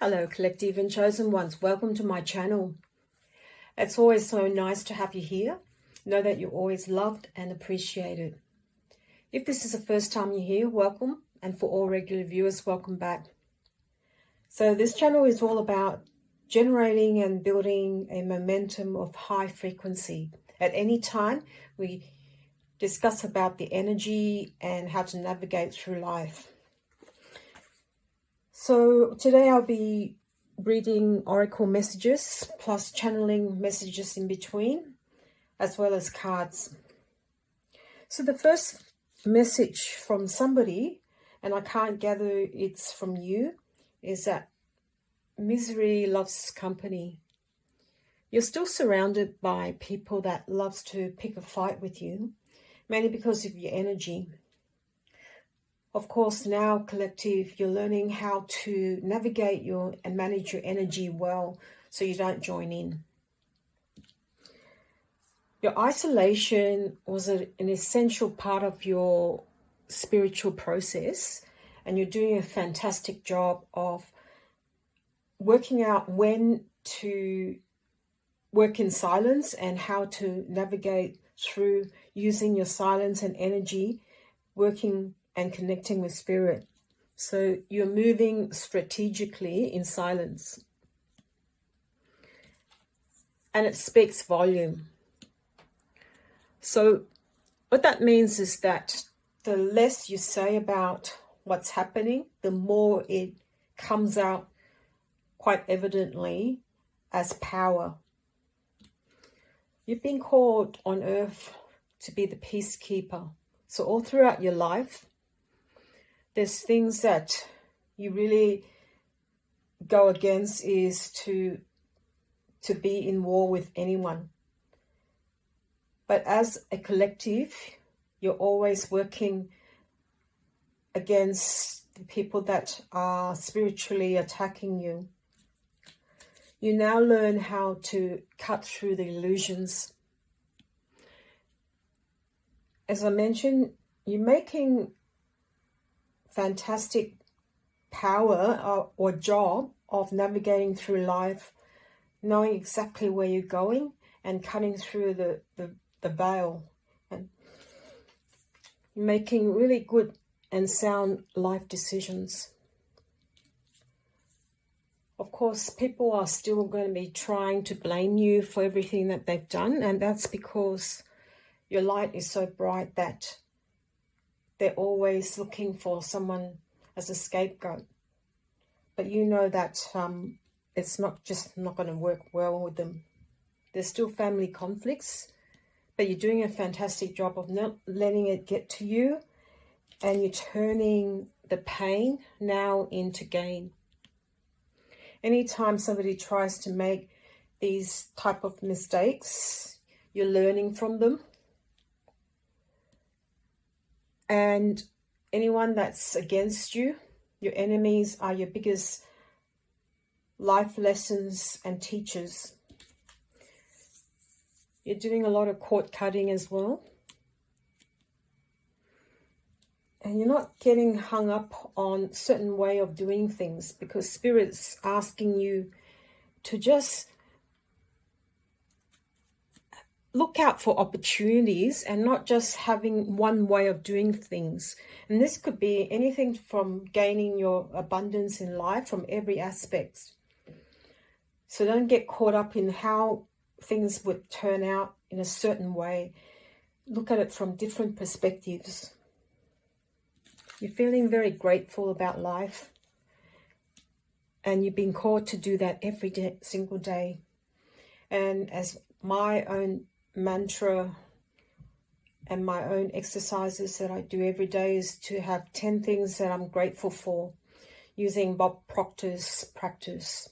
Hello, collective and chosen ones. Welcome to my channel. It's always so nice to have you here. Know that you're always loved and appreciated. If this is the first time you're here, welcome. And for all regular viewers, welcome back. So this channel is all about generating and building a momentum of high frequency. At any time, we discuss about the energy and how to navigate through life. So today I'll be reading oracle messages plus channeling messages in between, as well as cards. So the first message from somebody, and I can't gather it's from you, is that misery loves company. You're still surrounded by people that loves to pick a fight with you, mainly because of your energy. Of course, now, collective, you're learning how to navigate and manage your energy well so you don't join in. Your isolation was an essential part of your spiritual process, and you're doing a fantastic job of working out when to work in silence and how to navigate through using your silence and energy, working and connecting with spirit. So you're moving strategically in silence. And it speaks volume. So what that means is that the less you say about what's happening, the more it comes out quite evidently as power. You've been called on earth to be the peacekeeper. So all throughout your life, there's things that you really go against is to be in war with anyone. But as a collective, you're always working against the people that are spiritually attacking you. You now learn how to cut through the illusions. As I mentioned, you're making fantastic power or job of navigating through life, knowing exactly where you're going and cutting through the veil, and making really good and sound life decisions. Of course, people are still going to be trying to blame you for everything that they've done, and that's because your light is so bright that they're always looking for someone as a scapegoat. But you know that it's not going to work well with them. There's still family conflicts, but you're doing a fantastic job of not letting it get to you, and you're turning the pain now into gain. Anytime somebody tries to make these type of mistakes, you're learning from them. And anyone that's against you, your enemies, are your biggest life lessons and teachers. You're doing a lot of cord cutting as well. And you're not getting hung up on certain way of doing things, because Spirit's asking you to just look out for opportunities and not just having one way of doing things. And this could be anything from gaining your abundance in life from every aspect. So don't get caught up in how things would turn out in a certain way. Look at it from different perspectives. You're feeling very grateful about life, and you've been called to do that every day, single day. And as my own mantra and my own exercises that I do every day is to have 10 things that I'm grateful for, using Bob Proctor's practice.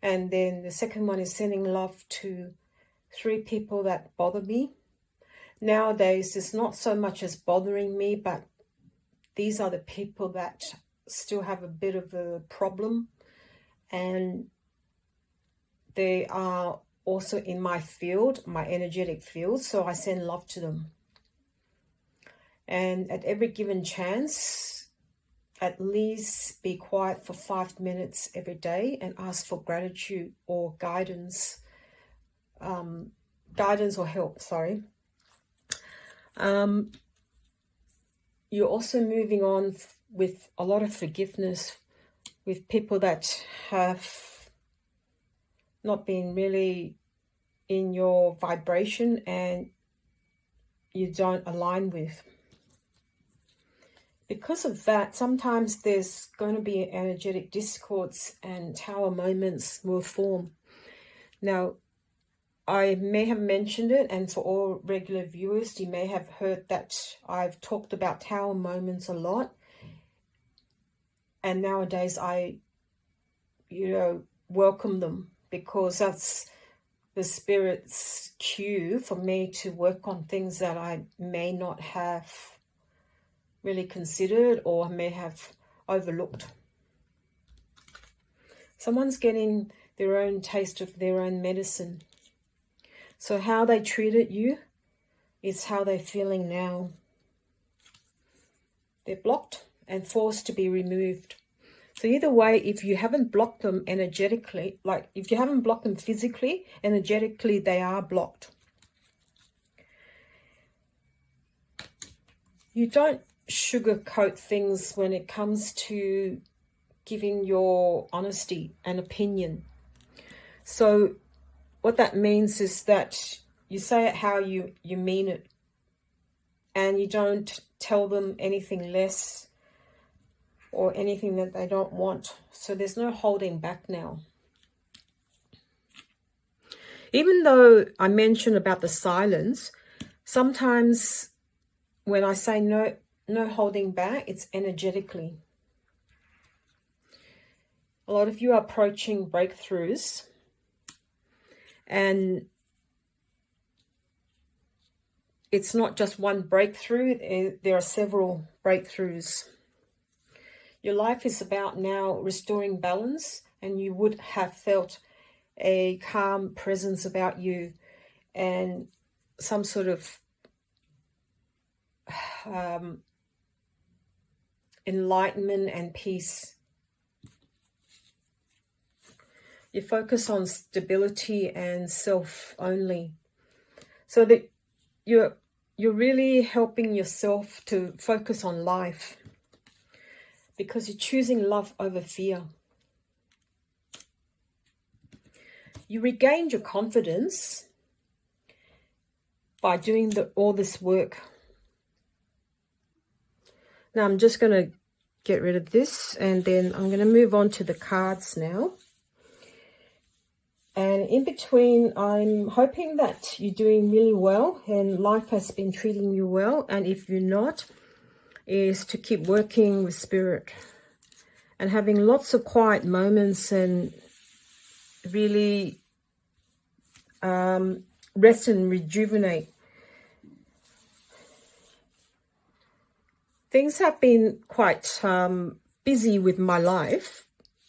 And then the second one is sending love to 3 people that bother me. Nowadays, it's not so much as bothering me, but these are the people that still have a bit of a problem, and they are also in my field, my energetic field, so I send love to them. And at every given chance, at least be quiet for 5 minutes every day and ask for gratitude or guidance, or help, sorry. You're also moving on with a lot of forgiveness with people that have not been really in your vibration and you don't align with. Because of that, sometimes there's going to be energetic discords and tower moments will form. Now, I may have mentioned it, and for all regular viewers, you may have heard that I've talked about tower moments a lot. And nowadays I, welcome them, because that's the Spirit's cue for me to work on things that I may not have really considered or may have overlooked. Someone's getting their own taste of their own medicine. So how they treated you is how they're feeling now. They're blocked and forced to be removed. So either way, if you haven't blocked them energetically, like if you haven't blocked them physically, energetically they are blocked. You don't sugarcoat things when it comes to giving your honesty and opinion. So what that means is that you say it how you mean it, and you don't tell them anything less or anything that they don't want. So there's no holding back now. Even though I mentioned about the silence, sometimes when I say no holding back, it's energetically. A lot of you are approaching breakthroughs, and it's not just one breakthrough, there are several breakthroughs. Your life is about now restoring balance, and you would have felt a calm presence about you and some sort of enlightenment and peace. You focus on stability and self only, so that you're really helping yourself to focus on life, because you're choosing love over fear. You regained your confidence by doing all this work. Now I'm just going to get rid of this, and then I'm going to move on to the cards now. And in between, I'm hoping that you're doing really well and life has been treating you well. And if you're not, is to keep working with Spirit and having lots of quiet moments and really rest and rejuvenate. Things have been quite busy with my life.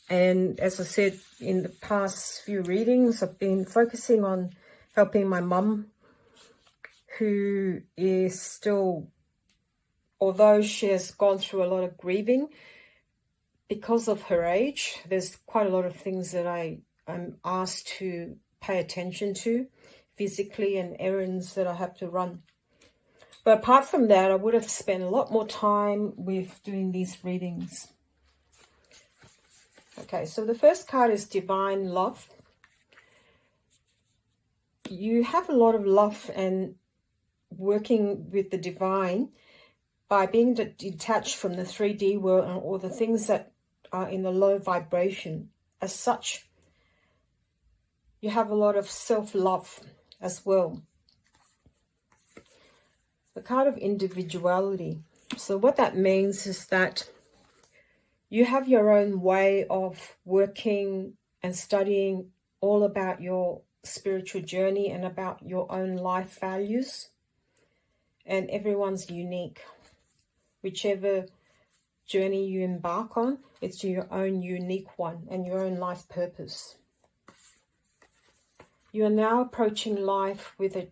And as I said in the past few readings, I've been focusing on helping my mum, who is still, although she has gone through a lot of grieving, because of her age, there's quite a lot of things that I'm asked to pay attention to physically and errands that I have to run. But apart from that, I would have spent a lot more time with doing these readings. Okay, so the first card is Divine Love. You have a lot of love and working with the divine by being detached from the 3D world and all the things that are in the low vibration. As such, you have a lot of self-love as well. The card of individuality. So what that means is that you have your own way of working and studying all about your spiritual journey and about your own life values. And everyone's unique. Whichever journey you embark on, it's your own unique one and your own life purpose. You are now approaching life with a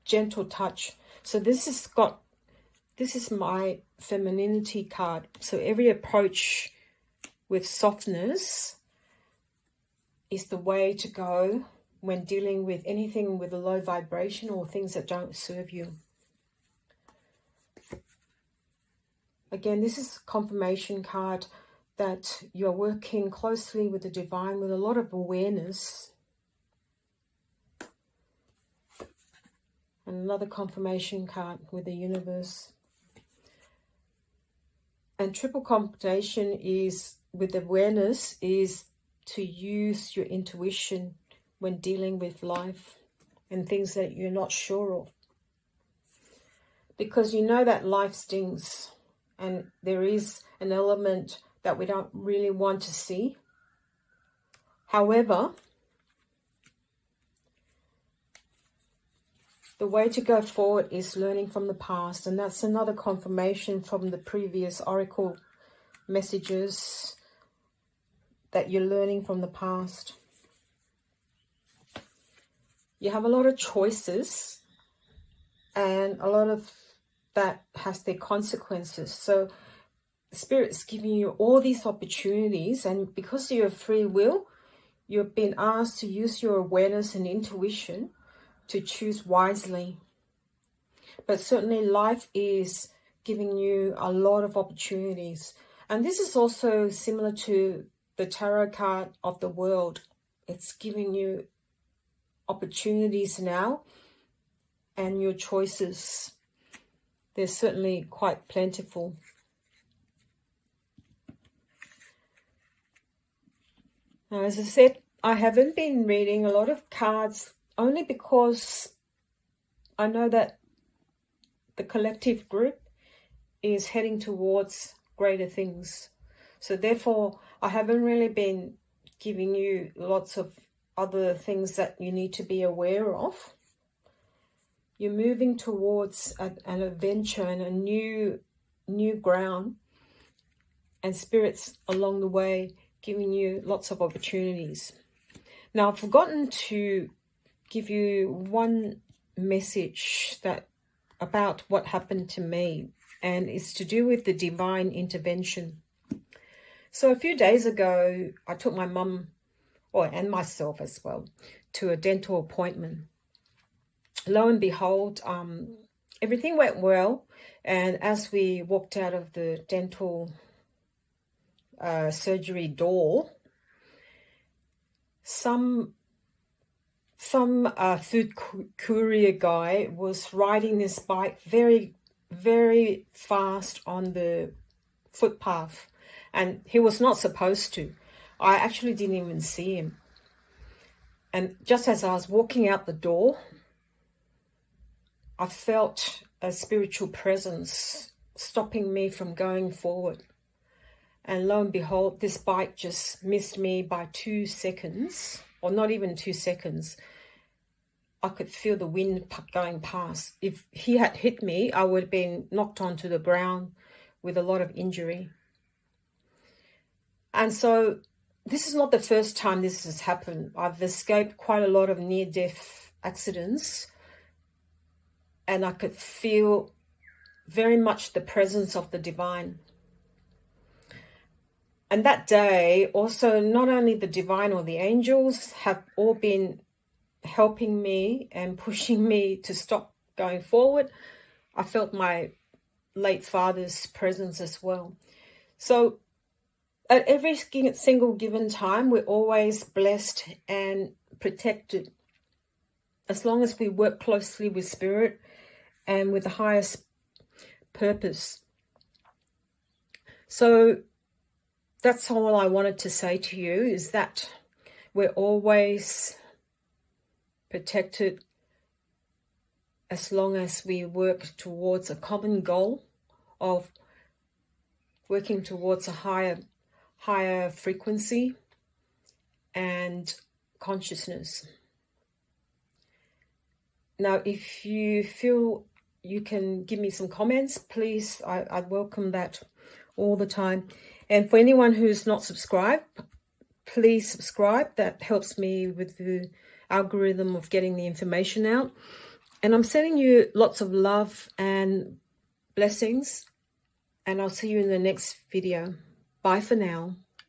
gentle touch. So this is my femininity card. So every approach with softness is the way to go when dealing with anything with a low vibration or things that don't serve you. Again, this is a confirmation card that you're working closely with the divine with a lot of awareness. And another confirmation card with the universe. And triple confirmation is, with awareness, is to use your intuition when dealing with life and things that you're not sure of. Because you know that life stings and there is an element that we don't really want to see. However, the way to go forward is learning from the past, and that's another confirmation from the previous oracle messages that you're learning from the past. You have a lot of choices, and a lot of that has their consequences. So Spirit's giving you all these opportunities, and because you have free will, you've been asked to use your awareness and intuition to choose wisely. But certainly life is giving you a lot of opportunities. And this is also similar to the tarot card of the world. It's giving you opportunities now, and your choices, they're certainly quite plentiful. Now, as I said, I haven't been reading a lot of cards only because I know that the collective group is heading towards greater things. So therefore, I haven't really been giving you lots of other things that you need to be aware of. You're moving towards an adventure and a new ground, and Spirit's along the way giving you lots of opportunities. Now, I've forgotten to give you one message that about what happened to me, and it's to do with the divine intervention. So a few days ago, I took my mum, and myself as well, to a dental appointment. Lo and behold, everything went well, and as we walked out of the dental surgery door, some food courier guy was riding this bike very, very fast on the footpath, and he was not supposed to. I actually didn't even see him. And just as I was walking out the door, I felt a spiritual presence stopping me from going forward. And lo and behold, this bike just missed me by 2 seconds, or not even 2 seconds. I could feel the wind going past. If he had hit me, I would have been knocked onto the ground with a lot of injury. And so this is not the first time this has happened. I've escaped quite a lot of near-death accidents, and I could feel very much the presence of the divine. And that day, also, not only the divine or the angels have all been helping me and pushing me to stop going forward, I felt my late father's presence as well. So at every single given time, we're always blessed and protected as long as we work closely with Spirit and with the highest purpose. So that's all I wanted to say to you, is that we're always protected as long as we work towards a common goal of working towards a higher frequency and consciousness. Now, if you feel you can give me some comments, please, I welcome that all the time. And for anyone who's not subscribed, please subscribe. That helps me with the algorithm of getting the information out. And I'm sending you lots of love and blessings. and I'll see you in the next video. Bye for now.